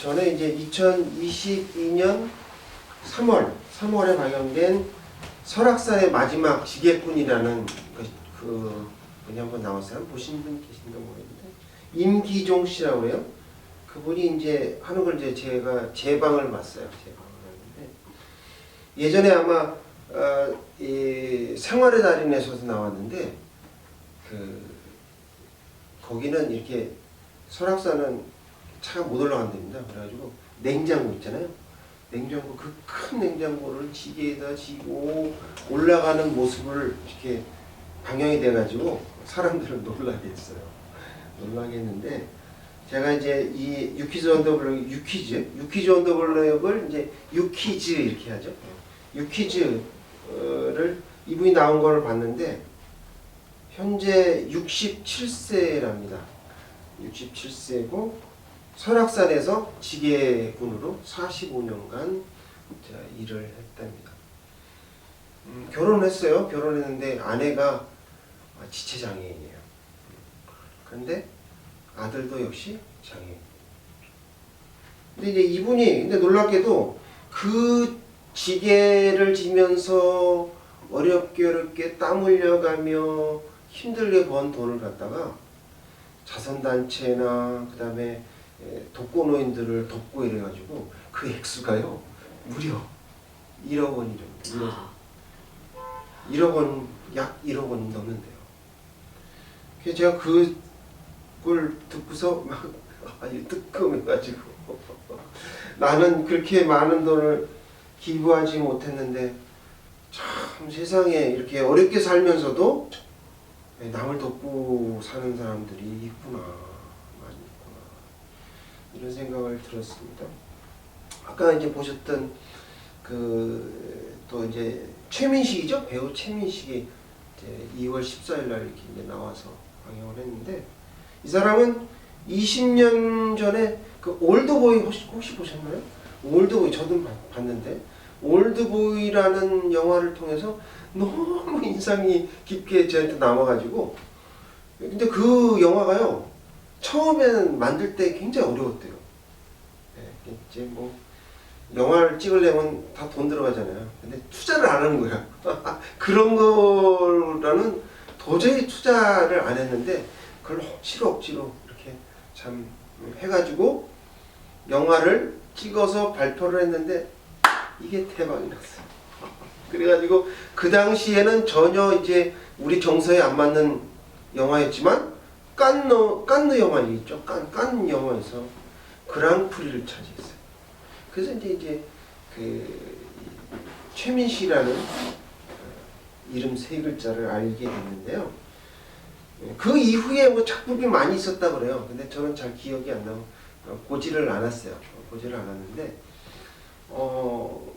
저는 이제 2022년 3월에 방영된 설악산의 마지막 지게꾼이라는 분이 한번 나왔어요. 한번 보신 분 계신가 모르겠는데 임기종 씨라고 해요. 그분이 이제 하는 걸 이제 제가 재방을 봤어요. 재방을 했는데 예전에 아마 이 생활의 달인에서도 나왔는데 거기는 이렇게 설악산은 차가 못 올라간답니다. 그래가지고 냉장고 있잖아요. 냉장고 그 큰 냉장고를 지게에다 지고 올라가는 모습을 이렇게 방영이 돼가지고 사람들을 놀라게 했어요. 놀라게 했는데 제가 이제 이 유퀴즈 언더블럭 유퀴즈 언더블럭을 이제 유퀴즈 이렇게 하죠. 유퀴즈를 이분이 나온 거를 봤는데 현재 67세랍니다. 67세고 설악산에서 지게군으로 45년간 일을 했답니다. 결혼했어요. 결혼했는데 아내가 지체장애인이에요. 그런데 아들도 역시 장애인. 근데 이제 이분이 근데 놀랍게도 그 지게를 지면서 어렵게 땀 흘려가며 힘들게 번 돈을 갖다가 자선단체나 그 다음에 독거노인들을 돕고 이래가지고 그 액수가요 무려 1억 원이래요. 1억 원, 약 1억 원 넘는데요. 그래서 제가 그걸 듣고서 막 아주 뜨끔해가지고 나는 그렇게 많은 돈을 기부하지 못했는데 참 세상에 이렇게 어렵게 살면서도 남을 돕고 사는 사람들이 있구나, 많이 있구나, 이런 생각을 들었습니다. 아까 이제 보셨던 또 이제 최민식이죠, 배우 최민식이 이제 2월 14일 날 이렇게 이제 나와서 방영을 했는데 이 사람은 20년 전에 그 올드보이 혹시 보셨나요? 올드보이 저도 봤는데 올드보이라는 영화를 통해서 너무 인상이 깊게 저한테 남아가지고 근데 그 영화가요 처음에는 만들 때 굉장히 어려웠대요. 네, 이제 뭐 영화를 찍으려면 다 돈 들어가잖아요. 근데 투자를 안 하는 거야. 그런 거라는 도저히 투자를 안 했는데 그걸 억지로 이렇게 참 해가지고 영화를 찍어서 발표를 했는데 이게 대박이 났어요. 그래가지고 그 당시에는 전혀 이제 우리 정서에 안 맞는 영화였지만 깐느 영화 있죠. 깐 영화에서 그랑프리를 차지했어요. 그래서 이제 최민식이라는 이름 세 글자를 알게 됐는데요. 그 이후에 뭐 작품이 많이 있었다 그래요. 근데 저는 잘 기억이 안 나고 보지를 않았어요. 보지를 않았는데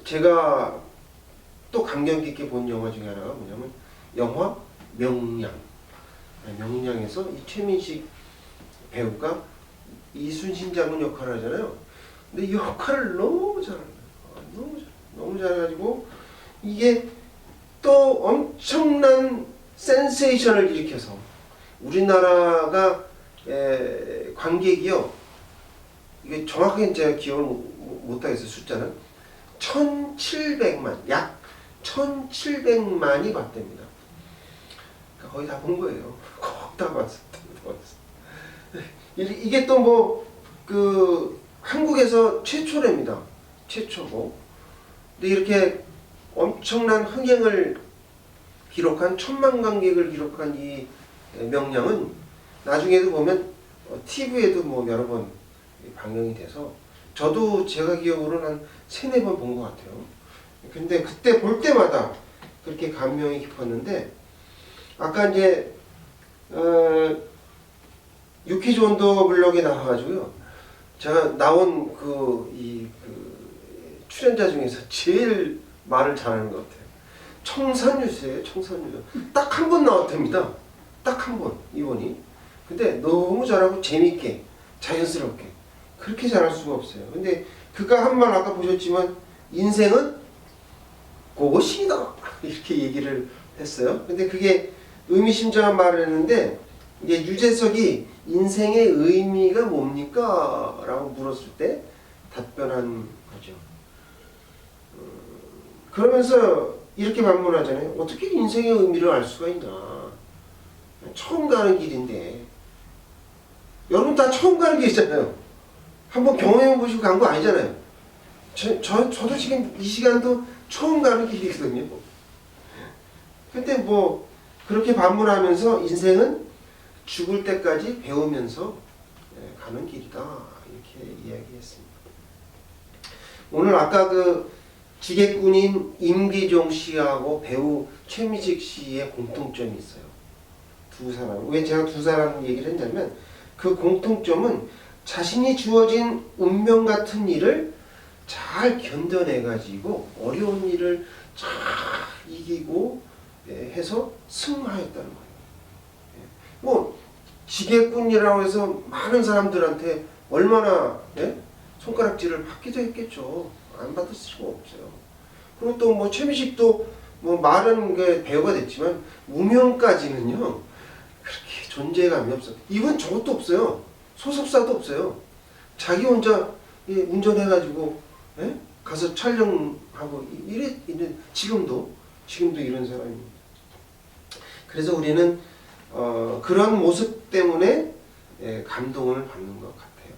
제가 또 감명 깊게 본 영화 중에 하나가 뭐냐면 영화 명량. 명량에서 이 최민식 배우가 이순신 장군 역할을 하잖아요. 근데 이 역할을 너무 잘하는 거예요. 너무 잘해가지고 이게 또 엄청난 센세이션을 일으켜서 우리나라가 관객이요. 이게 정확하게 제가 기억을 못하겠어요. 숫자는 1700만, 약 1700만이 봤답니다. 그러니까 거의 다 본 거예요. 꼭 다 봤어요. 이게 또 한국에서 최초랍니다. 최초고. 근데 이렇게 엄청난 흥행을 기록한 1000만 관객을 기록한 이 명량은 나중에도 보면 TV에도 뭐 여러 번 방영이 돼서 저도 제가 기억으로는 한 3-4번 본 것 같아요. 근데 그때 볼 때마다 그렇게 감명이 깊었는데 아까 이제 유퀴즈 언더블럭에 나와가지고요. 제가 나온 출연자 중에서 제일 말을 잘하는 것 같아요. 청산유수예요. 청산유수. 딱 한 번 나왔답니다. 딱 한 번, 이분이. 근데 너무 잘하고 재밌게 자연스럽게 그렇게 잘할 수가 없어요. 근데 그가 한 말 아까 보셨지만 인생은 그것이다 이렇게 얘기를 했어요. 근데 그게 의미심장한 말을 했는데 이제 유재석이 인생의 의미가 뭡니까? 라고 물었을 때 답변한 거죠. 그러면서 이렇게 반문하잖아요. 어떻게 인생의 의미를 알 수가 있냐. 처음 가는 길인데. 여러분 다 처음 가는 길이잖아요. 한번 경험해 보시고 간 거 아니잖아요. 저도 지금 이 시간도 처음 가는 길이거든요. 근데 뭐 그렇게 반문하면서 인생은 죽을 때까지 배우면서 가는 길이다. 이렇게 이야기했습니다. 오늘 아까 그 지객꾼인 임기종 씨하고 배우 최미식 씨의 공통점이 있어요. 두 사람. 왜 제가 두 사람 얘기를 했냐면 그 공통점은 자신이 주어진 운명 같은 일을 잘 견뎌내가지고 어려운 일을 잘 이기고 해서 승화했다는 거예요. 뭐 지객꾼이라고 해서 많은 사람들한테 얼마나 손가락질을 받기도 했겠죠. 안 받을 수가 없어요. 그리고 또 뭐 최미식도 뭐 말은 게 배우가 됐지만 무명까지는요 그렇게 존재감이 없어. 이건 저것도 없어요. 소속사도 없어요. 자기 혼자 운전해가지고 가서 촬영하고 이래 지금도 이런 사람입니다. 그래서 우리는 그런 모습 때문에 감동을 받는 것 같아요.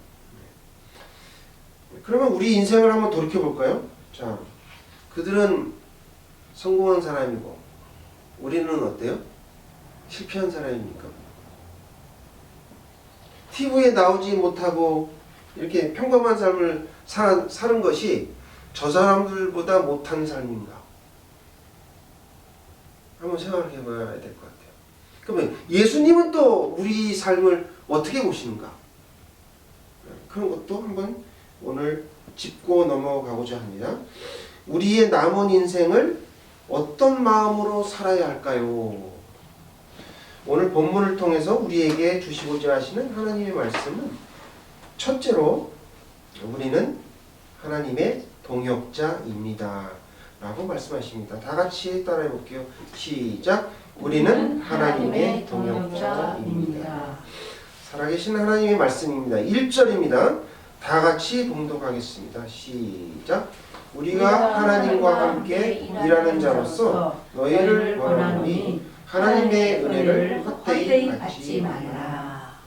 그러면 우리 인생을 한번 돌이켜 볼까요? 자, 그들은 성공한 사람이고 우리는 어때요? 실패한 사람입니까? TV에 나오지 못하고 이렇게 평범한 삶을 사는 것이 저 사람들보다 못한 삶인가? 한번 생각해 봐야 될 것 같아요. 그러면 예수님은 또 우리 삶을 어떻게 보시는가? 그런 것도 한번 오늘 짚고 넘어가고자 합니다. 우리의 남은 인생을 어떤 마음으로 살아야 할까요? 오늘 본문을 통해서 우리에게 주시고자 하시는 하나님의 말씀은 첫째로 우리는 하나님의 동역자입니다 라고 말씀하십니다. 다 같이 따라해 볼게요. 시작. 우리는 하나님의 동역자입니다. 살아계신 하나님의 말씀입니다. 1절입니다. 다 같이 봉독하겠습니다. 시작. 우리가 하나님과 함께 일하는 자로서 너희를 권하노니 하나님의 은혜를 헛되이 받지 말라.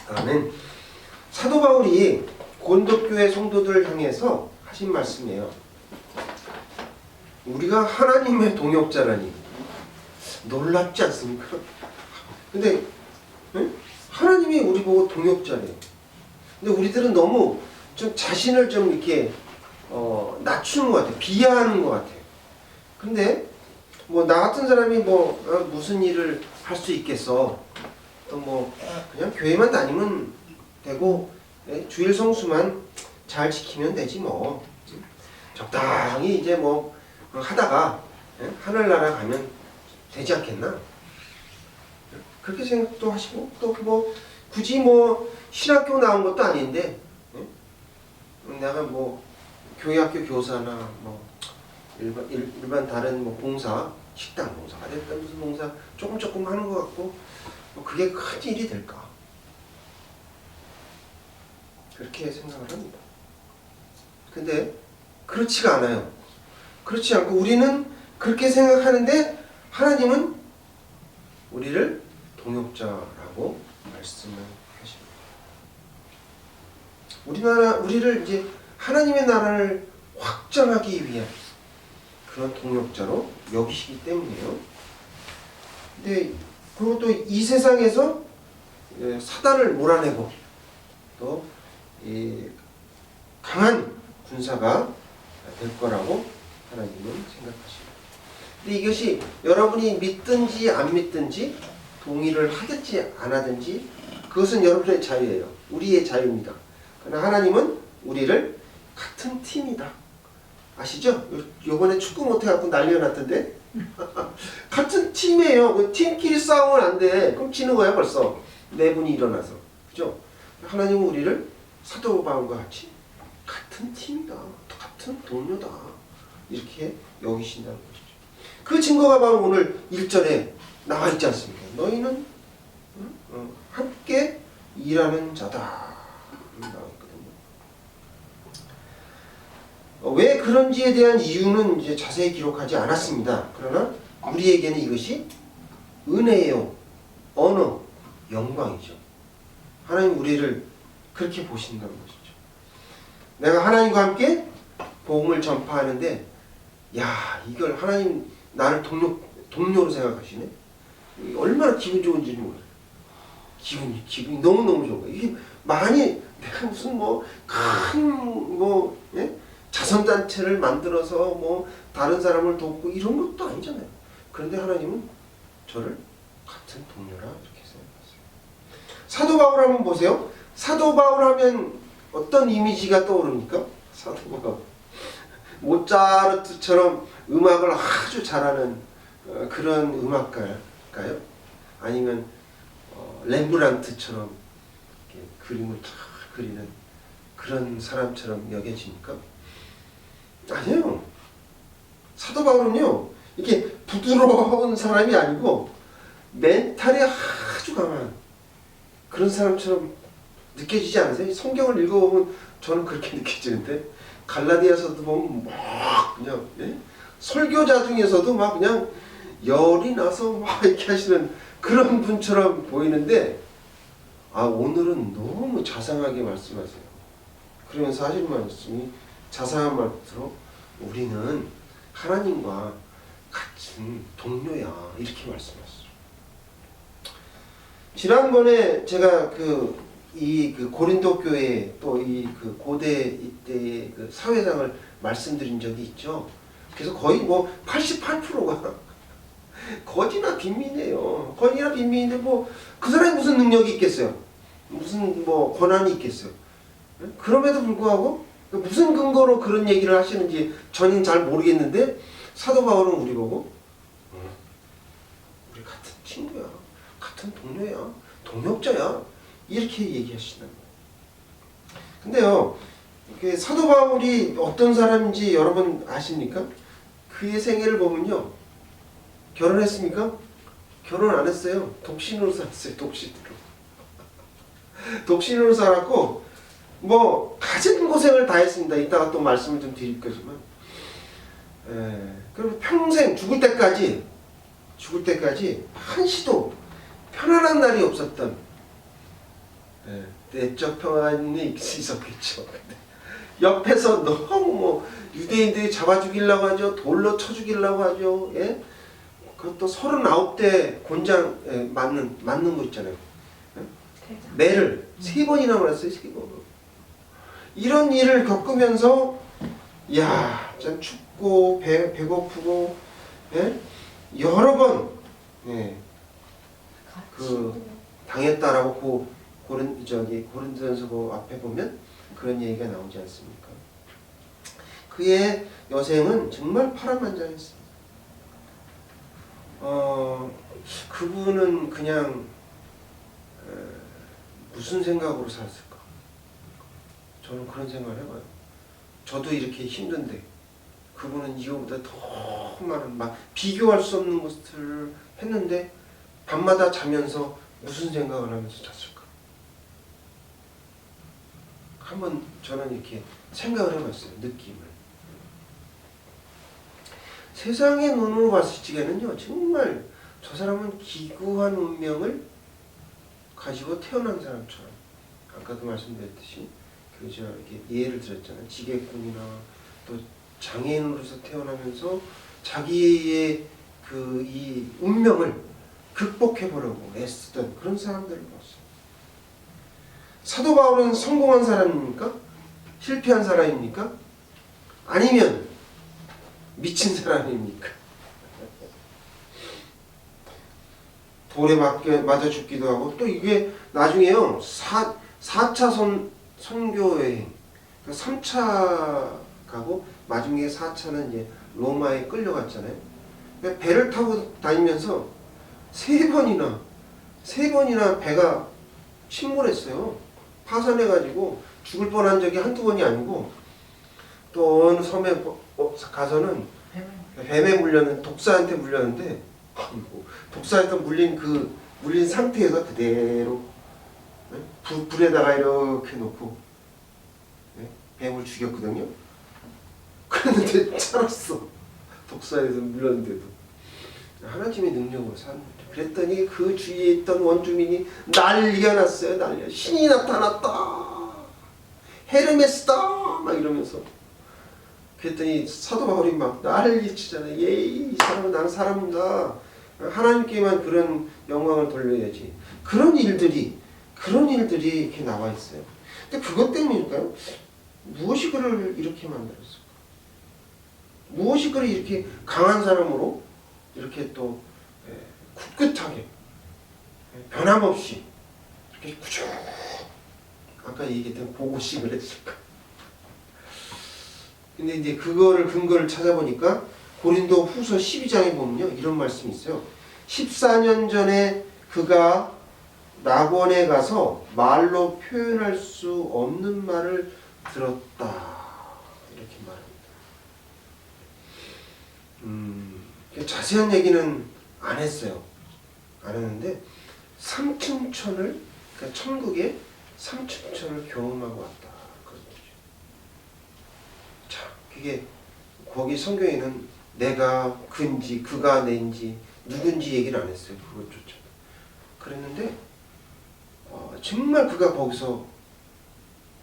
아멘. 사도 바울이 고린도교회 성도들을 향해서 하신 말씀이에요. 우리가 하나님의 동역자라니 놀랍지 않습니까? 근데 하나님이 우리 보고 동역자래요. 근데 우리들은 너무 좀 자신을 좀 이렇게 낮추는 것 같아요. 비하하는 것 같아요. 근데 뭐 나 같은 사람이 뭐 무슨 일을 할 수 있겠어. 또 뭐 그냥 교회만 다니면 되고 주일 성수만 잘 지키면 되지 뭐. 적당히 이제 뭐 하다가 하늘나라 가면 되지 않겠나? 그렇게 생각도 하시고 또 뭐 굳이 뭐 신학교 나온 것도 아닌데 내가 뭐 교회학교 교사나 뭐 일반 다른 뭐 봉사, 식당 봉사가 됐든 무슨 봉사 조금 하는 것 같고 뭐 그게 큰 일이 될까? 그렇게 생각을 합니다. 근데 그렇지가 않아요. 그렇지 않고 우리는 그렇게 생각하는데 하나님은 우리를 동역자라고 말씀을 하십니다. 우리를 이제 하나님의 나라를 확장하기 위한 그런 동역자로 여기시기 때문이에요. 근데 그리고 또 이 세상에서 사단을 몰아내고 또 강한 군사가 될 거라고 하나님은 생각하십니다. 근데 이것이 여러분이 믿든지 안 믿든지 동의를 하든지 안 하든지 그것은 여러분의 자유예요. 우리의 자유입니다. 그러나 하나님은 우리를 같은 팀이다. 아시죠? 요번에 축구 못해갖고 난리가 났던데 같은 팀이에요. 그 팀끼리 싸우면 안 돼. 그럼 지는 거야 벌써. 내분이 일어나서. 그죠? 하나님은 우리를 사도 바울과 같이 같은 팀이다. 같은 동료다. 이렇게 여기신다는 것이죠. 그 증거가 바로 오늘 1절에 나와 있지 않습니까? 너희는 함께 일하는 자다. 나왔거든요. 왜 그런지에 대한 이유는 이제 자세히 기록하지 않았습니다. 그러나 우리에게는 이것이 은혜요, 언어, 영광이죠. 하나님 우리를 그렇게 보신다는 것이죠. 내가 하나님과 함께 복음을 전파하는데, 야, 이걸 하나님 나를 동료로 생각하시네. 얼마나 기분 좋은지는 몰라요. 기분이 너무너무 좋은 거예요. 이게 많이 내가 무슨 예? 자선단체를 만들어서 다른 사람을 돕고 이런 것도 아니잖아요. 그런데 하나님은 저를 같은 동료라 이렇게 생각하세요. 사도 바울 한번 보세요. 사도 바울 하면 어떤 이미지가 떠오릅니까? 사도 바울. 모차르트처럼 음악을 아주 잘하는 그런 음악가일까요? 아니면 렘브란트처럼 이렇게 그림을 쫙 그리는 그런 사람처럼 여겨집니까? 아니에요. 사도 바울은요, 이렇게 부드러운 사람이 아니고 멘탈이 아주 강한 그런 사람처럼 느껴지지 않으세요? 성경을 읽어보면 저는 그렇게 느껴지는데, 갈라디아서도 보면 막 그냥 설교자 중에서도 막 그냥 열이 나서 막 이렇게 하시는 그런 분처럼 보이는데, 오늘은 너무 자상하게 말씀하세요. 그러면서 하시는 말씀이 자상한 말투로 우리는 하나님과 같은 동료야 이렇게 말씀하셨어요. 지난번에 제가 이 고린도 교회 또 이 고대 이때의 사회상을 말씀드린 적이 있죠. 그래서 거의 88%가 거지나 빈민이에요. 거지나 빈민인데 그 사람이 무슨 능력이 있겠어요? 무슨 권한이 있겠어요? 그럼에도 불구하고 무슨 근거로 그런 얘기를 하시는지 저는 잘 모르겠는데, 사도 바울은 우리 보고 우리 같은 친구야, 같은 동료야, 동역자야 이렇게 얘기하시는 거예요. 근데요, 사도 바울이 어떤 사람인지 여러분 아십니까? 그의 생애를 보면요, 결혼했습니까? 결혼 안 했어요. 독신으로 살았어요. 독신으로 살았고 가진 고생을 다 했습니다. 이따가 또 말씀을 좀 드릴 거지만, 그리고 평생 죽을 때까지 한시도 편안한 날이 없었던 내적 평안이 있었겠죠. 옆에서 너무 유대인들이 잡아 죽이려고 하죠. 돌로 쳐 죽이려고 하죠. 예? 그것도 39대 곤장 맞는 거 있잖아요. 매를 3번이나 맞았어요. 3번. 이런 일을 겪으면서 참 춥고 배고프고 여러 번 당했다라고 고린도전서 앞에 보면 그런 얘기가 나오지 않습니까? 그의 여생은 정말 파란만장했습니다. 그분은 그냥 무슨 생각으로 살았을까? 저는 그런 생각을 해봐요. 저도 이렇게 힘든데 그분은 이거보다 더 많은 비교할 수 없는 것들을 했는데 밤마다 자면서 무슨 생각을 하면서 잤을까? 한번 저는 이렇게 생각을 해봤어요. 느낌을. 세상의 눈으로 봤을 적에는요, 정말 저 사람은 기구한 운명을 가지고 태어난 사람처럼, 아까도 말씀드렸듯이 제가 이렇게 예를 들었잖아요. 지게꾼이나 또 장애인으로서 태어나면서 자기의 이 운명을 극복해보려고 애쓰던 그런 사람들을 봤어요. 사도 바울은 성공한 사람입니까? 실패한 사람입니까? 아니면 미친 사람입니까? 돌에 맞아 죽기도 하고, 또 이게 나중에요, 4차 선교여행, 3차 가고 마지막에 4차는 이제 로마에 끌려갔잖아요. 배를 타고 다니면서 3번이나 배가 침몰했어요. 파산해가지고 죽을 뻔한 적이 한두 번이 아니고, 또 어느 섬에 가서는 뱀에 물렸는데, 독사한테 물렸는데, 독사한테 물린 상태에서 그대로 불에다가 이렇게 놓고 뱀을 죽였거든요. 그랬는데 살았어. 독사에서 물렸는데도. 하나님의 능력으로 사는 거죠. 그랬더니 그 주위에 있던 원주민이 난리가 났어요. 난리가. 신이 나타났다. 헤르메스다. 막 이러면서. 그랬더니 사도 바울이 막 난리 치잖아요. 이 사람은 나는 사람이다. 하나님께만 그런 영광을 돌려야지. 그런 일들이 이렇게 나와 있어요. 근데 그것 때문일까요? 무엇이 그를 이렇게 만들었을까? 무엇이 그를 이렇게 강한 사람으로 이렇게 또 굳굳하게 변함없이 이렇게 꾸준히 아까 얘기했던 보고식을 했을까? 근데 이제 그거를 근거를 찾아보니까 고린도 후서 12장에 보면요 이런 말씀이 있어요. 14년 전에 그가 낙원에 가서 말로 표현할 수 없는 말을 들었다 이렇게 말합니다. 자세한 얘기는 안 했어요. 안 했는데 삼층천을 그러니까 천국의 삼층천을 경험하고 왔다 그런 거죠. 자, 그게 거기 성경에는 내가 그인지 그가 내인지 누군지 얘기를 안 했어요. 그것조차. 그랬는데 정말 그가 거기서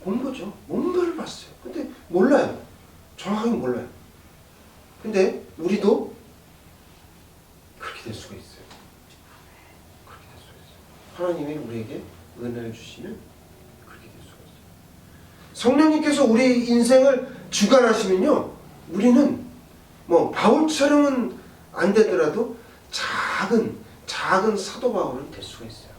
본 거죠. 뭔가를 봤어요. 근데 몰라요. 정확하게 몰라요. 근데 우리도 그렇게 될 수가 있어요. 그렇게 될 수가 있어요. 하나님이 우리에게 은혜를 주시면 그렇게 될 수가 있어요. 성령님께서 우리 인생을 주관하시면요. 우리는 뭐 바울처럼은 안 되더라도 작은 사도 바울은 될 수가 있어요.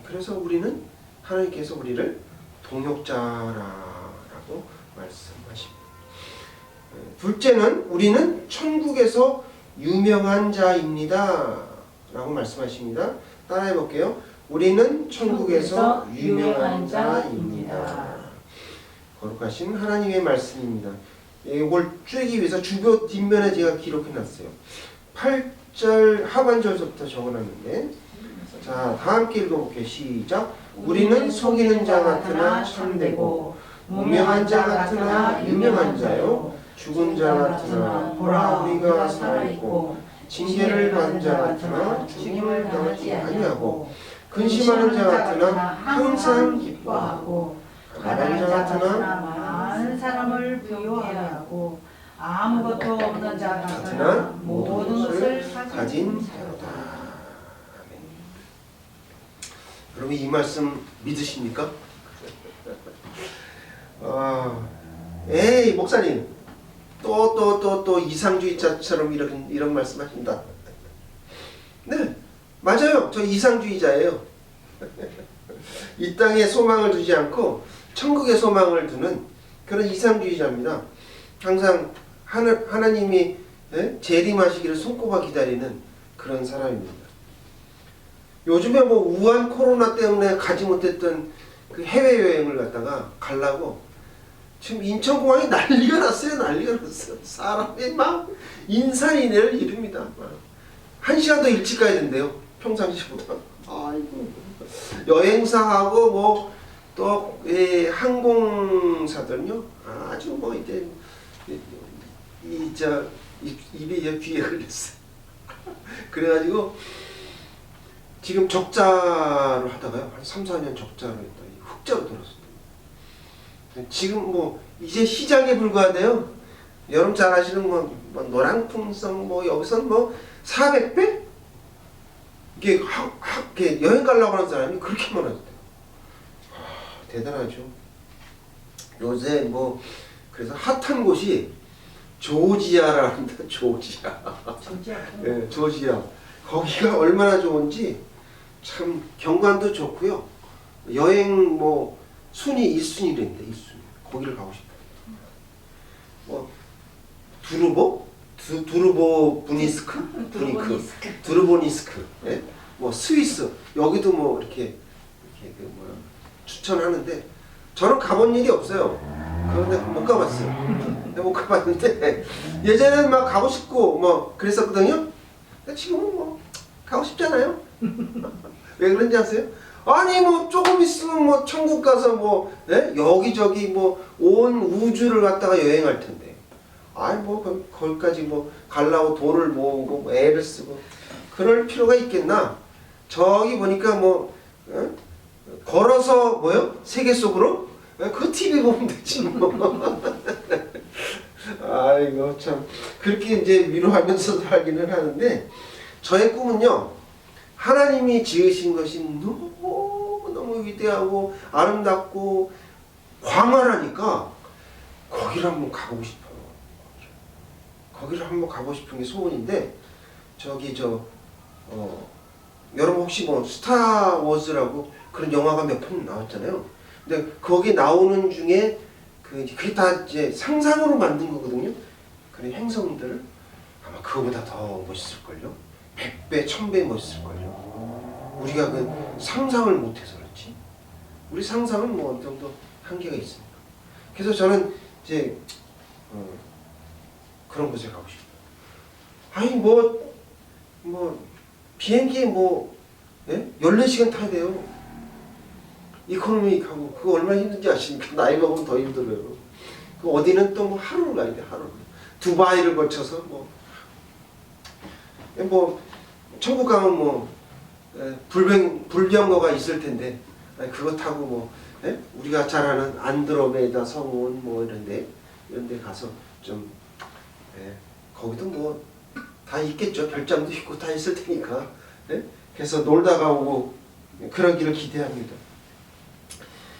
그래서 우리는 하나님께서 우리를 동역자라고 말씀하십니다. 둘째는 우리는 천국에서 유명한 자입니다. 라고 말씀하십니다. 따라해 볼게요. 우리는 천국에서 유명한 자입니다. 거룩하신 하나님의 말씀입니다. 이걸 쬐기 위해서 주교 뒷면에 제가 기록해 놨어요. 8절 하반절부터 적어놨는데 자, 다 함께 읽어볼게요. 시작. 우리는 속이는 자 같으나 참되고 무명한 자 같으나 유명한 자요 죽은 자 같으나 보라 우리가 살아있고 징계를 받은 자 같으나 죽임을 당하지 아니하고 근심하는 자 같으나 항상 기뻐하고 가난한 자 같으나 많은 사람을 부유하고 아무것도 없는 자 같으나 모든 것을 가진 자로다. 여러분 이 말씀 믿으십니까? 에이 목사님 또 이상주의자처럼 이런 말씀하신다. 네 맞아요. 저 이상주의자예요. 이 땅에 소망을 두지 않고 천국에 소망을 두는 그런 이상주의자입니다. 항상 하나님이 재림하시기를 손꼽아 기다리는 그런 사람입니다. 요즘에 뭐 우한 코로나 때문에 가지 못했던 그 해외여행을 갔다가 가려고 지금 인천공항에 난리가 났어요. 난리가 났어요. 사람이 막 인산인해를 이룹니다. 1시간 더 일찍 가야 된대요. 평상시보다. 아이고. 여행사하고 뭐 또 항공사들은요. 아주 뭐 이제 입에 귀에 걸렸어요. 그래가지고 지금 적자를 하다가요. 한 3, 4년 적자를 했다. 흑자로 돌았습니다. 지금 뭐 이제 시작에 불과하대요. 여러분 잘 아시는 뭐 노랑풍성 뭐 여기선 뭐 400배? 이게 이게 여행 가려고 하는 사람이 그렇게 많아졌대요. 대단하죠. 요새 뭐 그래서 핫한 곳이 조지아라는데 조지아. 네, 조지아. 거기가 얼마나 좋은지 참 경관도 좋고요. 여행 뭐 순위 1순위랬는데 1순위. 거기를 가고 싶어요. 뭐 두르보니스크, 예? 뭐 스위스 여기도 뭐 이렇게 추천하는데 저는 가본 일이 없어요. 그런데 못 가봤어요. 못 가봤는데 예전에는 막 가고 싶고 뭐 그랬었거든요. 지금은 뭐 가고 싶잖아요. 왜 그런지 아세요? 아니 뭐 조금 있으면 뭐 천국 가서 뭐 여기저기 뭐 온 우주를 갖다가 여행할 텐데 아니 뭐 거기까지 뭐 가려고 돈을 모으고 뭐 애를 쓰고 그럴 필요가 있겠나? 저기 보니까 뭐 걸어서 뭐요? 세계 속으로? 그 TV 보면 되지 뭐. 아이고 참 그렇게 이제 위로하면서 살기는 하는데 저의 꿈은요 하나님이 지으신 것이 너무 위대하고 아름답고 광활하니까 거기를 한번 가보고 싶어요. 거기를 한번 가보고 싶은 게 소원인데 저기 여러분 혹시 뭐 스타워즈라고 그런 영화가 몇 편 나왔잖아요. 근데 거기 나오는 중에 그게 다 이제 상상으로 만든 거거든요. 그런 행성들 아마 그거보다 더 멋있을걸요. 100배, 1000배 멋있을걸요. 우리가 그 상상을 못해서 그렇지. 우리 상상은 뭐 어느 정도 한계가 있습니다. 그래서 저는 이제 그런 곳에 가고 싶어요. 아니 뭐 비행기 뭐 14시간 타야 돼요. 이코노미하고 그거 얼마나 힘든지 아십니까? 나이 먹으면 더 힘들어요. 그 어디는 또 뭐 하루를 가야 돼. 하루. 두바이를 거쳐서 뭐 천국 가면 뭐 불병거가 있을 텐데 그거 타고 뭐 우리가 잘 아는 안드로메다 성운 뭐 이런 데 가서 좀 거기도 뭐 다 있겠죠. 별장도 있고 다 있을 테니까 그래서 놀다가 오고 그러기를 기대합니다.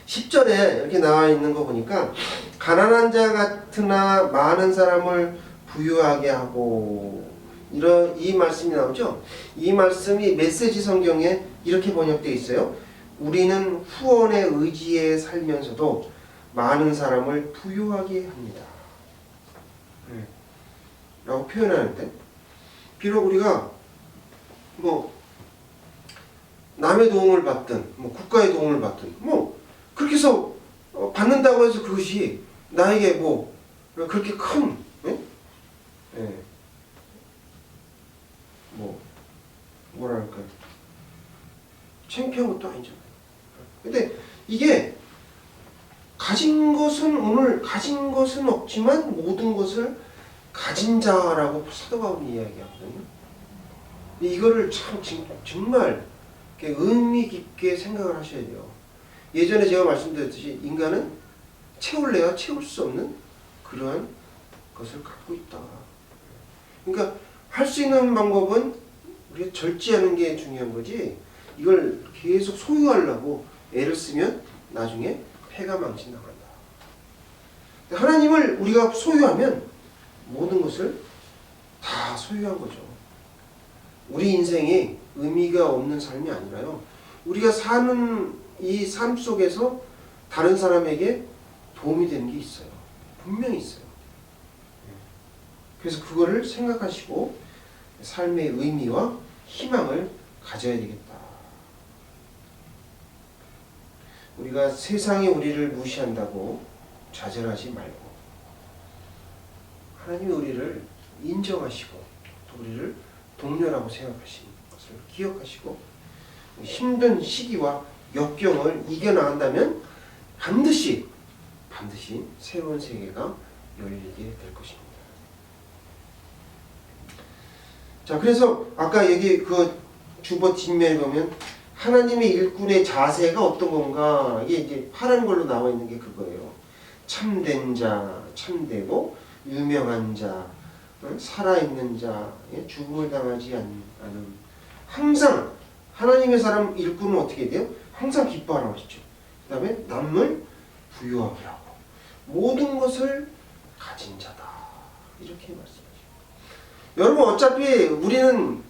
10절에 이렇게 나와 있는 거 보니까 가난한 자 같으나 많은 사람을 부유하게 하고 이 말씀이 나오죠. 이 말씀이 메시지 성경에 이렇게 번역되어 있어요. 우리는 후원의 의지에 살면서도 많은 사람을 부유하게 합니다. 라고 표현하는데 비록 우리가 뭐 남의 도움을 받든 뭐 국가의 도움을 받든 뭐 그렇게 해서 받는다고 해서 그것이 나에게 뭐 그렇게 큰 뭐랄까요 창피한 것도 아니잖아요. 근데 이게 가진 것은 없지만 모든 것을 가진 자라고 사도 바울이 이야기하거든요. 이거를 참 정말 의미 깊게 생각을 하셔야 돼요. 예전에 제가 말씀드렸듯이 인간은 채울래야 채울 수 없는 그러한 것을 갖고 있다. 그러니까 할 수 있는 방법은 우리가 절제하는 게 중요한 거지 이걸 계속 소유하려고 애를 쓰면 나중에 패가 망신 나간다. 하나님을 우리가 소유하면 모든 것을 다 소유한 거죠. 우리 인생이 의미가 없는 삶이 아니라요. 우리가 사는 이 삶 속에서 다른 사람에게 도움이 되는 게 있어요. 분명히 있어요. 그래서 그거를 생각하시고 삶의 의미와 희망을 가져야 되겠다. 우리가 세상이 우리를 무시한다고 좌절하지 말고 하나님이 우리를 인정하시고 또 우리를 동료라고 생각하시는 것을 기억하시고 힘든 시기와 역경을 이겨나간다면 반드시 새로운 세계가 열리게 될 것입니다. 자, 그래서 아까 여기 그 주보 뒷면에 보면 하나님의 일꾼의 자세가 어떤 건가 이게 이제 파란 걸로 나와 있는 게 그거예요. 참된 자, 참되고 유명한 자, 살아있는 자, 죽음을 당하지 않은 항상 하나님의 사람 일꾼은 어떻게 돼요? 항상 기뻐하라고 하시죠. 그 다음에 남을 부유하게 하고 모든 것을 가진 자다. 이렇게 말씀하시죠. 여러분 어차피 우리는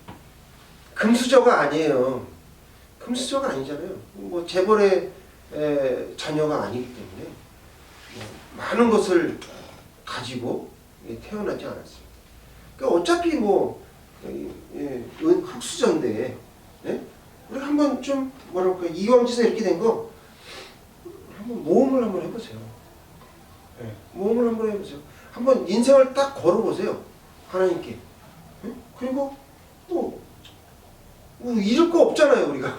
금수저가 아니에요. 금수저가 아니잖아요. 뭐 재벌의 자녀가 아니기 때문에 많은 것을 가지고 태어나지 않았습니다. 그러니까 어차피 뭐 흙수저인데 우리 한번 좀 뭐랄까 이왕지서 이렇게 된 거 한번 모험을 한번 해보세요. 모험을 한번 해보세요. 한번 인생을 딱 걸어보세요. 하나님께. 그리고 뭐 잃을 거 없잖아요. 우리가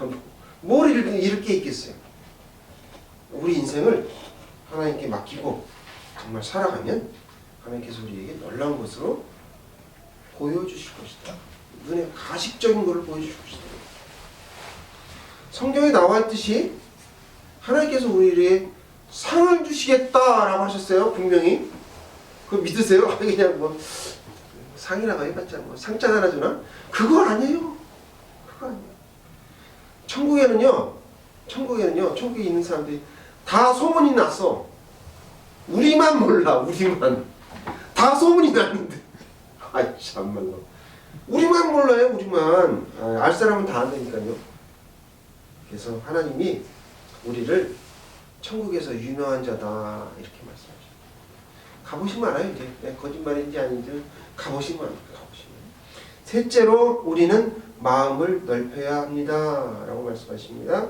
뭘 잃을 게 있겠어요? 우리 인생을 하나님께 맡기고 정말 살아가면 하나님께서 우리에게 놀라운 것으로 보여주실 것이다. 눈에 가식적인 것을 보여주실 것이다. 성경에 나와 있듯이 하나님께서 우리에게 상을 주시겠다라고 하셨어요. 분명히. 그거 믿으세요? 그냥 뭐 상이라고 해봤자 뭐 상장 하나 주나? 그거 아니에요. 그거 아니에요. 천국에 있는 사람들이 다 소문이 났어. 우리만 몰라. 우리만. 다 소문이 났는데. 아이 참말로. 우리만 몰라요. 우리만. 알 사람은 다 안다니까요. 그래서 하나님이 우리를 천국에서 유명한 자다 이렇게 말씀하죠. 가보시면 알아요. 이제 거짓말인지 아닌지 가보시면 알아요. 셋째로 우리는 마음을 넓혀야 합니다 라고 말씀하십니다.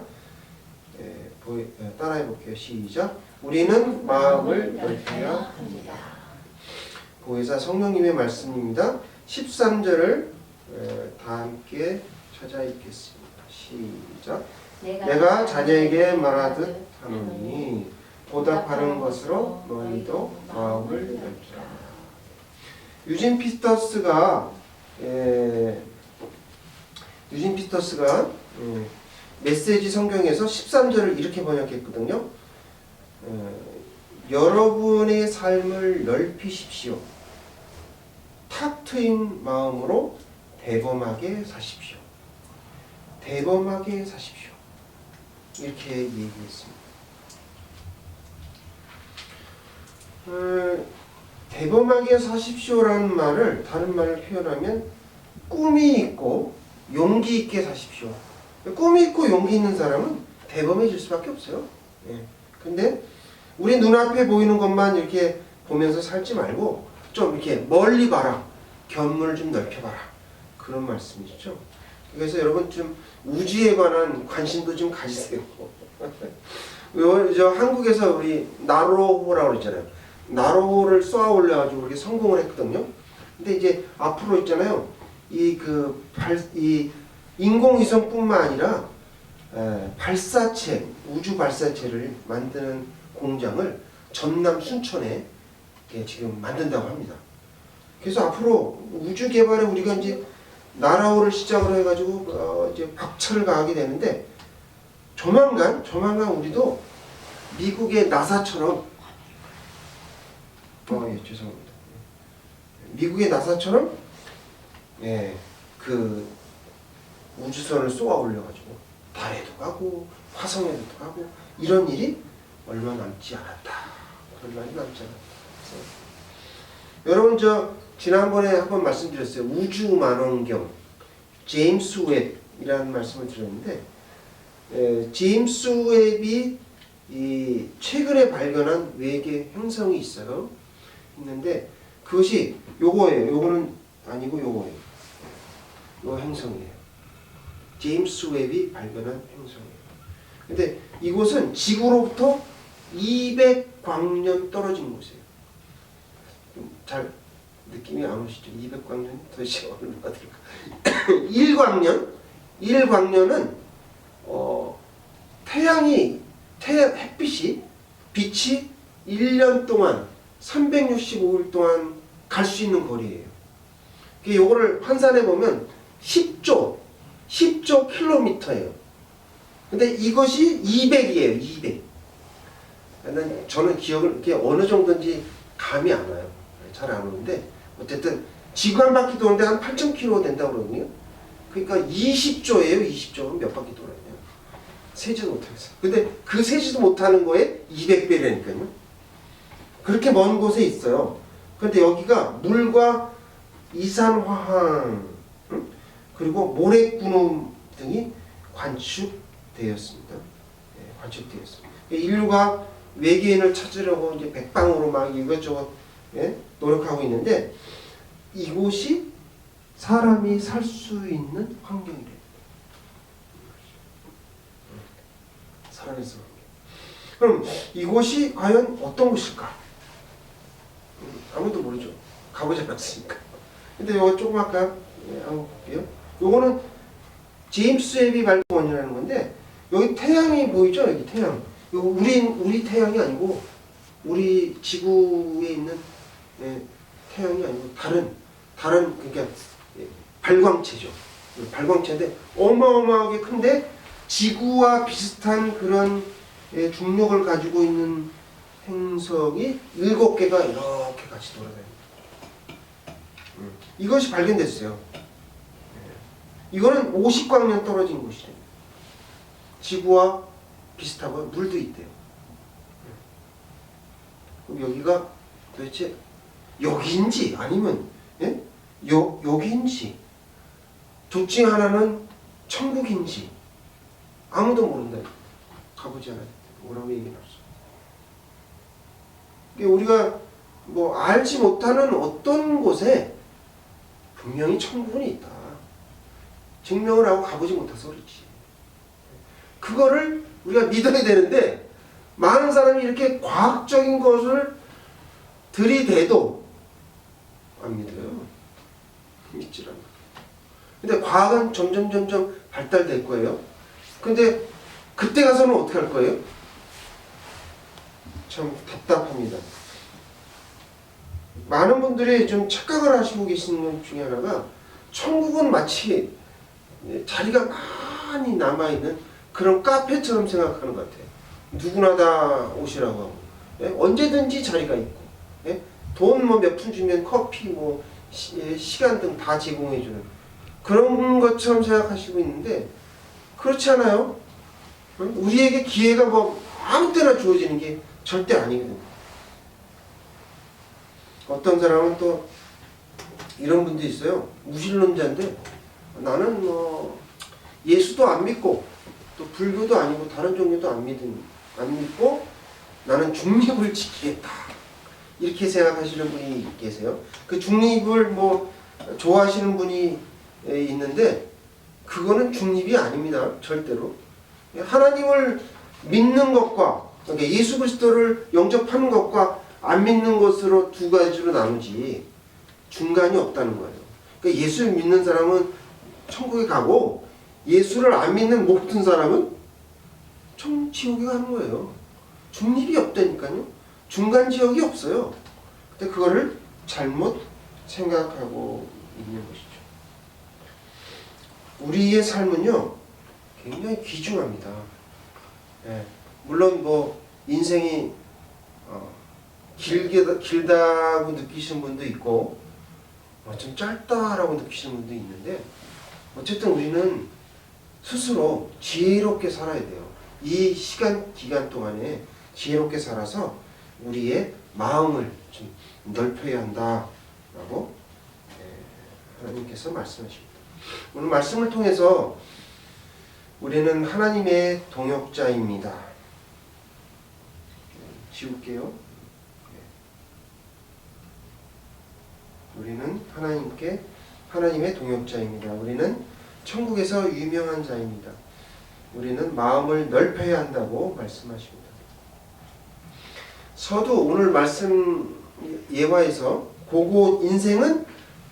따라해 볼게요. 시작. 우리는 마음을 넓혀야 합니다. 보혜사 성령님의 말씀입니다. 13절을 다 함께 찾아 읽겠습니다. 시작. 내가 자녀에게 말하듯 하노니 보답하는 것으로 너희도 마음을 넓히라. 유진 피터스가 메시지 성경에서 13절을 이렇게 번역했거든요. 여러분의 삶을 넓히십시오. 탁 트인 마음으로 대범하게 사십시오. 대범하게 사십시오. 이렇게 얘기했습니다. 대범하게 사십시오라는 말을 다른 말을 표현하면 꿈이 있고 용기 있게 사십시오. 꿈이 있고 용기 있는 사람은 대범해질 수밖에 없어요. 근데 우리 눈앞에 보이는 것만 이렇게 보면서 살지 말고 좀 이렇게 멀리 봐라. 견문을 좀 넓혀봐라. 그런 말씀이죠. 그래서 여러분 좀 우주에 관한 관심도 좀 가지세요. 한국에서 우리 나로호라고 그랬잖아요. 나로호를 쏘아 올려가지고 이렇게 성공을 했거든요. 근데 이제 앞으로 있잖아요. 이 인공위성뿐만 아니라 발사체, 우주 발사체를 만드는 공장을 전남 순천에 지금 만든다고 합니다. 그래서 앞으로 우주 개발에 우리가 이제 나라호를 시작으로 해가지고 이제 박차를 가하게 되는데 조만간 우리도 미국의 나사처럼 죄송합니다. 미국의 나사처럼 그 우주선을 쏘아 올려가지고 달에도 가고 화성에도 가고 이런 일이 얼마 남지 않았다. 그런 날이 남지 않았다. 여러분 지난번에 한번 말씀드렸어요. 우주만원경 제임스 웹이라는 말씀을 드렸는데 제임스 웹이 이 최근에 발견한 외계 행성이 있는데 그것이 요거예요. 요거는 아니고 요거예요. 요 행성이에요. 제임스 웹이 발견한 행성이에요. 근데 이곳은 지구로부터 200광년 떨어진 곳이에요. 잘 느낌이 안 오시죠? 200광년 도대체 얼마나 될까? 1광년은 햇빛이 1년 동안 365일 동안 갈 수 있는 거리예요. 요거를 환산해 보면 10조 킬로미터예요. 근데 이것이 200이에요. 200. 저는 기억을 이렇게 어느 정도인지 감이 안 와요. 잘 안 오는데 어쨌든 지구 한 바퀴 도는데 한 8,000km 된다고 그러거든요. 그러니까 20조예요. 20조는 몇 바퀴 돌아야 돼요? 세지도 못하겠어요. 근데 그 세지도 못하는 거에 200배라니까요. 그렇게 먼 곳에 있어요. 그런데 여기가 물과 이산화황 그리고 모래구름 등이 관측되었습니다. 관측되었습니다. 인류가 외계인을 찾으려고 이제 백방으로 막 이것저것 노력하고 있는데 이곳이 사람이 살 수 있는 환경이래요. 사람이 살 수 있는 환경. 그럼 이곳이 과연 어떤 곳일까? 아무도 모르죠. 가보지 않았으니까. 근데 이거 조금 아까 한번 볼게요. 요거는 제임스 웹이 발견 원이라는 건데 여기 태양이 보이죠? 여기 태양. 이거 우리 태양이 아니고 우리 지구에 있는 태양이 아니고 다른 그러니까 발광체죠. 발광체인데 어마어마하게 큰데 지구와 비슷한 그런 중력을 가지고 있는 행성이 7개가 이렇게 같이 돌아다닙니다. 이것이 발견됐어요. 이거는 50광년 떨어진 곳이래요. 지구와 비슷하고 물도 있대요. 그럼 여기가 도대체 여기인지 아니면 여기인지 둘 중 하나는 천국인지 아무도 모른다. 가보지 않아요. 뭐라고 얘기는 없어. 우리가 뭐 알지 못하는 어떤 곳에 분명히 천국은 있다. 증명을 하고 가보지 못해서 그렇지. 그거를 우리가 믿어야 되는데 많은 사람이 이렇게 과학적인 것을 들이대도 안 믿어요. 믿질 않아요. 근데 과학은 점점 발달될 거예요. 근데 그때 가서는 어떻게 할 거예요? 참 답답합니다. 많은 분들이 좀 착각을 하시고 계시는 것 중에 하나가 천국은 마치 자리가 많이 남아있는 그런 카페처럼 생각하는 것 같아요. 누구나 다 오시라고 하고 언제든지 자리가 있고 돈 뭐 몇 푼 주면 커피 뭐 시간 등 다 제공해주는 그런 것처럼 생각하시고 있는데 그렇지 않아요. 우리에게 기회가 뭐 아무 때나 주어지는 게 절대 아니거든요. 어떤 사람은 또 이런 분도 있어요. 무신론자인데 나는 뭐 예수도 안 믿고 또 불교도 아니고 다른 종교도 안 믿고 나는 중립을 지키겠다. 이렇게 생각하시는 분이 계세요. 그 중립을 뭐 좋아하시는 분이 있는데 그거는 중립이 아닙니다. 절대로. 하나님을 믿는 것과 그러니까 예수 그리스도를 영접하는 것과 안 믿는 것으로 두 가지로 나누지 중간이 없다는 거예요. 그러니까 예수를 믿는 사람은 천국에 가고 예수를 안 믿는 모든 사람은 지옥에 가는 거예요. 중립이 없다니까요. 중간 지역이 없어요. 근데 그거를 잘못 생각하고 있는 것이죠. 우리의 삶은요 굉장히 귀중합니다. 물론 뭐 인생이 길다고 느끼시는 분도 있고 좀 짧다라고 느끼시는 분도 있는데 어쨌든 우리는 스스로 지혜롭게 살아야 돼요. 이 기간 동안에 지혜롭게 살아서 우리의 마음을 좀 넓혀야 한다라고 하나님께서 말씀하십니다. 오늘 말씀을 통해서 우리는 하나님의 동역자입니다. 지울게요. 우리는 하나님의 동역자입니다. 우리는 천국에서 유명한 자입니다. 우리는 마음을 넓혀야 한다고 말씀하십니다. 저도 오늘 말씀 예화에서 인생은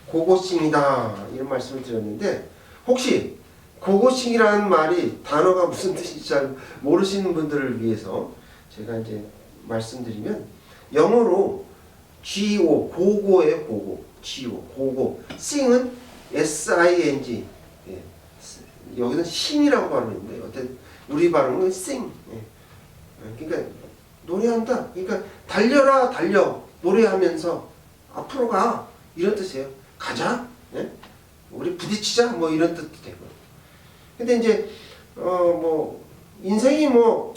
고고싱이다 이런 말씀을 드렸는데 혹시 고고싱이라는 단어가 무슨 뜻인지 잘 모르시는 분들을 위해서 제가 이제 말씀드리면 영어로 GO 고고예요. 고고 싱은 SING 여기는 싱이라고 발음했는데 어떤 우리 발음은 싱 그러니까 노래한다. 그러니까 달려라 달려 노래하면서 앞으로 가 이런 뜻이에요. 가자. 우리 부딪히자 뭐 이런 뜻도 되고. 근데 이제 뭐 인생이 뭐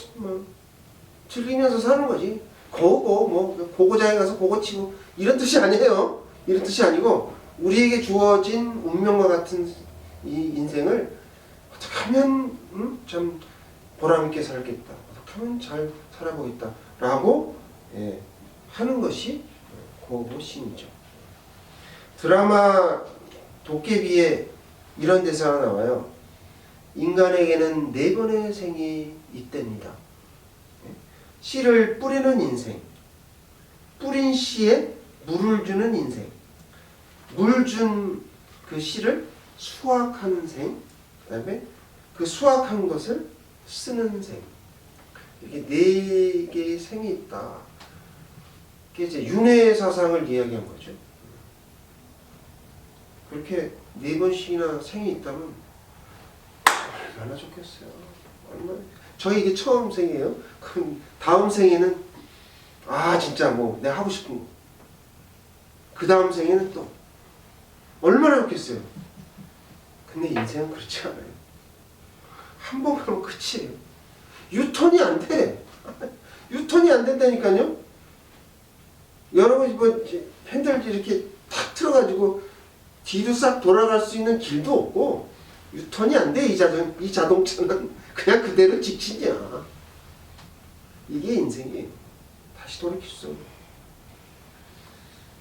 즐기면서 사는 거지. 고고장에 가서 고고치고 이런 뜻이 아니에요. 이런 뜻이 아니고 우리에게 주어진 운명과 같은 이 인생을 어떻게 하면 참 보람있게 살겠다. 어떻게 하면 잘 살아보겠다라고 하는 것이 고고싱이죠. 드라마 도깨비에 이런 대사가 나와요. 인간에게는 4번의 생이 있답니다. 씨를 뿌리는 인생, 뿌린 씨에 물을 주는 인생, 물 준 그 씨를 수확하는 생, 그 다음에 그 수확한 것을 쓰는 생. 이렇게 네 개의 생이 있다. 그게 이제 윤회 사상을 이야기한 거죠. 그렇게 네 번씩이나 생이 있다면 얼마나 좋겠어요. 얼마나. 저희 이게 처음 생이에요. 그럼 다음 생에는 진짜 뭐 내가 하고 싶은 거. 그 다음 생에는 또 얼마나 좋겠어요. 근데 인생은 그렇지 않아요. 한 번 가면 끝이에요. 유턴이 안 돼. 유턴이 안 된다니까요. 여러분 뭐 핸들 이렇게 탁 틀어가지고 뒤로 싹 돌아갈 수 있는 길도 없고 유턴이 안 돼. 이 자동차는 그냥 그대로 직진이야. 이게 인생이에요. 다시 돌이킬 수 없는.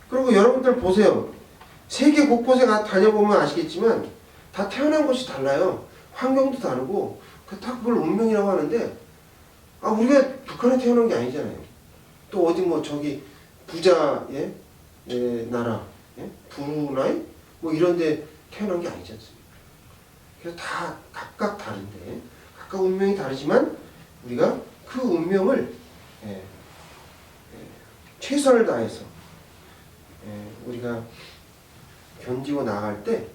그리고 여러분들 보세요. 세계 곳곳에 다녀보면 아시겠지만 다 태어난 곳이 달라요. 환경도 다르고 다 그걸 운명이라고 하는데 우리가 북한에 태어난 게 아니잖아요. 또 어디 뭐 저기 부자의 나라, 브루나이 뭐 이런 데 태어난 게 아니지 않습니까? 그래서 다 각각 다른데 각각 운명이 다르지만 우리가 그 운명을 최선을 다해서 우리가 견디고 나아갈 때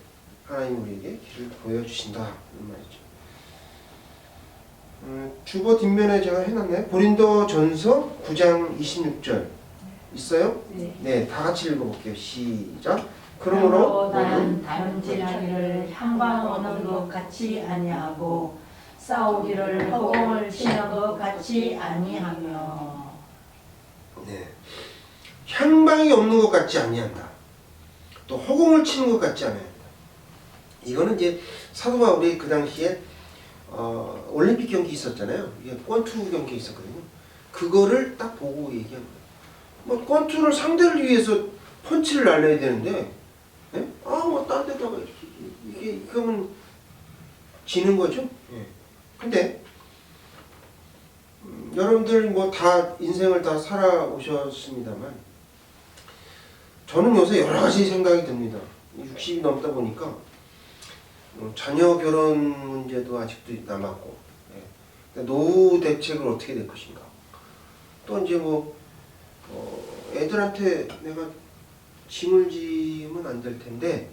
하나님 우리에게 길을 보여주신다 이런 말이죠. 주보 뒷면에 제가 해놨나요? 고린도전서 9장 26절 있어요? 네, 다 같이 읽어볼게요. 시작. 그러므로 나는 다름질하기를 향방 오는 것 같이 아니하고 싸우기를 허공을 치는 것 같이 아니하며. 네, 향방이 없는 것 같지 아니한다. 또 허공을 치는 것 같지 않아야 한다. 이거는 이제 사도 바울이 그 당시에 올림픽 경기 있었잖아요. 이게 권투 경기 있었거든요. 그거를 딱 보고 얘기한 거예요. 뭐 권투를 상대를 위해서 펀치를 날려야 되는데, 뭐 딴 데다가 이게 그러면 지는 거죠. 예. 근데 여러분들 뭐 다 인생을 다 살아오셨습니다만, 저는 요새 여러 가지 생각이 듭니다. 60이 넘다 보니까 자녀 결혼 문제도 아직도 남았고, 노후 대책을 어떻게 될 것인가. 또 이제 뭐 애들한테 내가 짐을 지면 안 될 텐데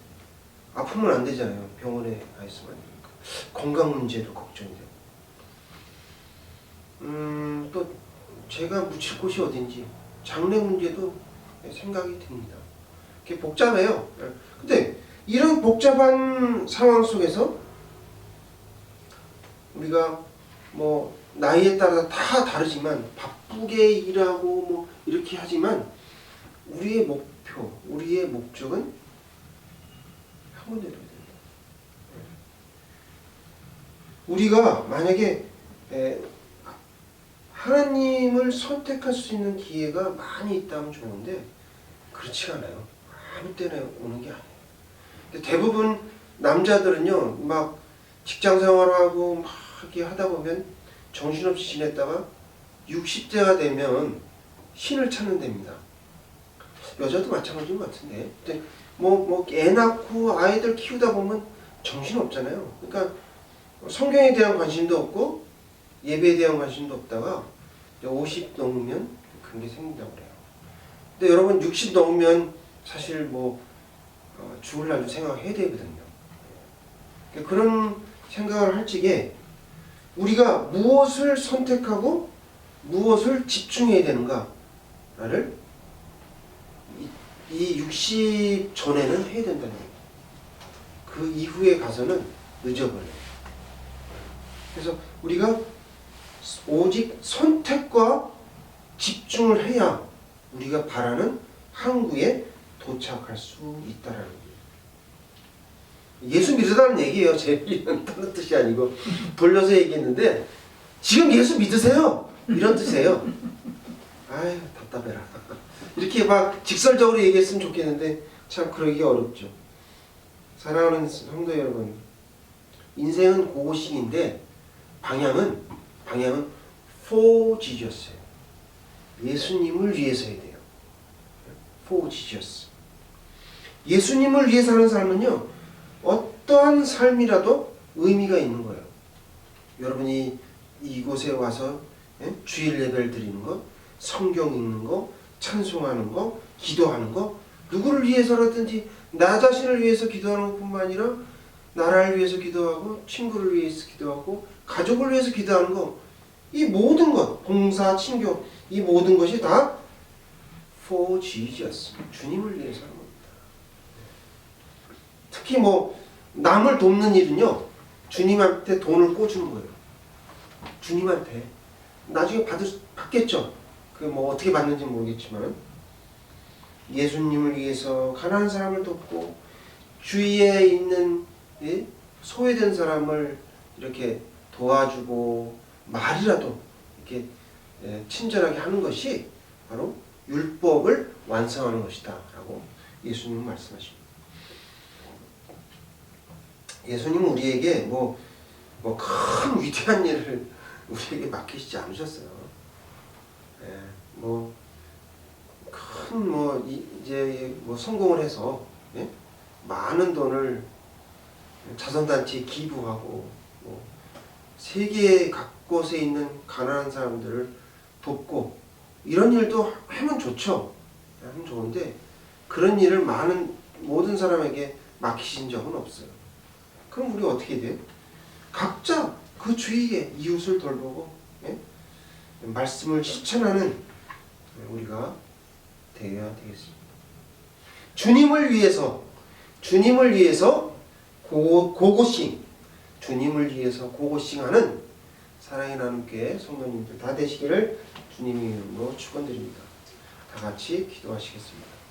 아프면 안 되잖아요. 병원에 가 있으면 안 되니까. 건강 문제도 걱정이 되고. 또 제가 묻힐 곳이 어딘지 장래 문제도 생각이 듭니다. 그게 복잡해요. 근데 이런 복잡한 상황 속에서 우리가 뭐 나이에 따라서 다 다르지만 바쁘게 일하고 뭐 이렇게 하지만 우리의 목표, 우리의 목적은 한 번에 이뤄야 된다. 우리가 만약에 하나님을 선택할 수 있는 기회가 많이 있다면 좋은데 그렇지가 않아요. 아무 때나 오는 게 아니에요. 근데 대부분 남자들은요, 막 직장 생활하고 막 이렇게 하다 보면 정신없이 지냈다가 60대가 되면 신을 찾는 데입니다. 여자도 마찬가지인 것 같은데. 근데 애 낳고 아이들 키우다 보면 정신 없잖아요. 그러니까 성경에 대한 관심도 없고 예배에 대한 관심도 없다가 50 넘으면 그런 게 생긴다고 그래요. 근데 여러분 60 넘으면 사실 죽을 날도 생각해야 되거든요. 그런 생각을 할 적에 우리가 무엇을 선택하고 무엇을 집중해야 되는가를 이 60 전에는 해야 된다는 거예요. 그 이후에 가서는 늦어버려요. 그래서 우리가 오직 선택과 집중을 해야 우리가 바라는 항구에 도착할 수 있다라는 거예요. 예수 믿으라는 얘기예요. 제 얘기는 다른 뜻이 아니고 돌려서 얘기했는데 지금 예수 믿으세요. 이런 뜻이에요. 아유 답답해라. 이렇게 막 직설적으로 얘기했으면 좋겠는데 참 그러기 어렵죠. 사랑하는 성도 여러분, 인생은 고고식인데 방향은 for Jesus예요. 예수님을 위해서 해야 돼요. for Jesus. 예수님을 위해 사는 삶은요, 어떠한 삶이라도 의미가 있는 거예요. 여러분이 이곳에 와서 주일 예배를 드리는 것, 성경 읽는 거, 찬송하는 거, 기도하는 거, 누구를 위해서라든지 나 자신을 위해서 기도하는 것뿐만 아니라 나라를 위해서 기도하고 친구를 위해서 기도하고 가족을 위해서 기도하는 거, 이 모든 것, 봉사, 친교, 이 모든 것이 다 for Jesus, 주님을 위해서 하는 겁니다. 특히 뭐 남을 돕는 일은요, 주님한테 돈을 꿔주는 거예요. 주님한테 나중에 받겠죠. 그 뭐 어떻게 받는지 모르겠지만 예수님을 위해서 가난한 사람을 돕고 주위에 있는 소외된 사람을 이렇게 도와주고 말이라도 이렇게 친절하게 하는 것이 바로 율법을 완성하는 것이다 라고 예수님은 말씀하십니다. 예수님은 우리에게 뭐 큰 위대한 일을 우리에게 맡기시지 않으셨어요. 이제 성공을 해서 많은 돈을 자선단체에 기부하고 세계 각곳에 있는 가난한 사람들을 돕고 이런 일도 하면 좋죠. 하면 좋은데 그런 일을 모든 사람에게 맡기신 적은 없어요. 그럼 우리 어떻게 돼요? 각자 그 주위에 이웃을 돌보고 말씀을 실천하는 우리가 되어야 되겠습니다. 주님을 위해서 고고싱하는 사랑의 나눔교회 성도님들 다 되시기를 주님의 이름으로 축원드립니다. 다 같이 기도하시겠습니다.